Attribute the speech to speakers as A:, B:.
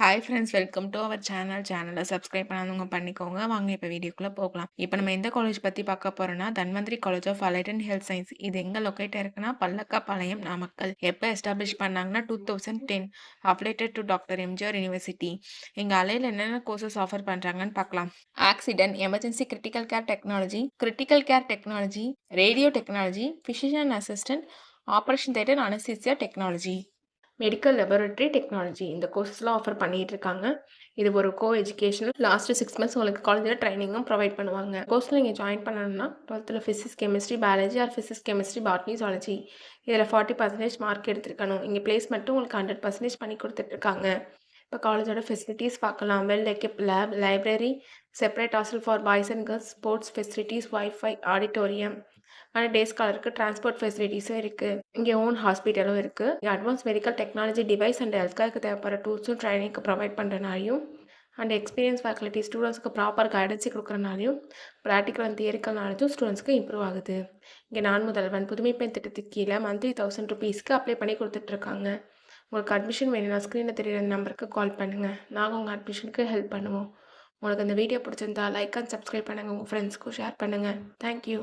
A: Hi friends, welcome to our சேனலை subscribe பண்ணாதவங்க பண்ணிக்கோங்க. வாங்க இப்போ வீடியோக்குள்ளே போகலாம். இப்போ நம்ம எந்த காலேஜ் பற்றி பார்க்க போகிறோம்னா, Dhanvantari college of allied and health science. இது எங்கே லொக்கேட் இருக்குன்னா பல்லக்காபாளையம், நாமக்கல். எப்போ எஸ்டாப்ளிஷ் பண்ணாங்கன்னா 2010. Affiliated to doctor MGR university. எங்கள் அலையில் என்னென்ன கோர்சஸ் ஆஃபர் பண்ணுறாங்கன்னு பார்க்கலாம். Accident, emergency critical care technology, radio technology, physician assistant, operation theatre, anaesthesia technology, medical laboratory technology. இந்த கோர்ஸ்லாம் ஆஃபர் பண்ணிட்டு இருக்காங்க. இது ஒரு எஜுகேஷனல். லாஸ்ட் 6 months உங்களுக்கு காலேஜில் ட்ரைனிங்கும் ப்ரொவைட் பண்ணுவாங்க. கோர்ஸில் நீங்கள் ஜாயின் பண்ணணும்னா 12th physics chemistry biology R physics chemistry botany zoology இதில் 40% மார்க் எடுத்துருக்கணும். இங்கே பிளேஸ்மெண்ட்டும் உங்களுக்கு 100% பண்ணி கொடுத்துட்ருக்காங்க. இப்போ காலேஜோட ஃபெசிலிட்டிஸ் பார்க்கலாம். Well equipped lab, library, separate hostel for boys and girls, sports facilities, wifi, auditorium, ஆனால் டே ஸ்காலருக்கு டிரான்ஸ்போர்ட் ஃபெசிலிட்டிஸும் இருக்குது. இங்கே ஓன் ஹாஸ்பிட்டலும் இருக்குது. இங்கே advance medical technology device and ஹெல்த்கேருக்கு தேவைப்படுற டூல்ஸும் ட்ரைனிங்க்கு ப்ரொவைட் பண்ணுறனாலையும் அண்ட் எக்ஸ்பீரியன்ஸ் ஃபேக்கல்ட்டி ஸ்டூடெண்ட்ஸ்க்கு ப்ராப்பர் கைடன்ஸி கொடுக்குறனாலையும் ப்ராக்டிக்கல் அண்ட் தியரிக்கல் நாலேஜும் ஸ்டூடெண்ட்ஸ்க்கு இம்ப்ரூவ் ஆகுது. இங்கே நான் முதல்வன் புதுமை பெண் திட்டத்துக்கு கீழே மந்த்லி 1000 rupeesக்கு அப்ளை பண்ணி கொடுத்துட்ருக்காங்க. உங்களுக்கு அட்மிஷன் வேணும்னா ஸ்க்ரீனில் தெரியுற நம்பருக்கு கால் பண்ணுங்கள். நாங்கள் உங்கள் அட்மிஷனுக்கு ஹெல்ப் பண்ணுவோம். உங்களுக்கு இந்த வீடியோ பிடிச்சிருந்தா லைக் அண்ட் சப்ஸ்கிரைப் பண்ணுங்கள். உங்கள் ஃப்ரெண்ட்ஸ்க்கும் ஷேர் பண்ணுங்கள். தேங்க்யூ.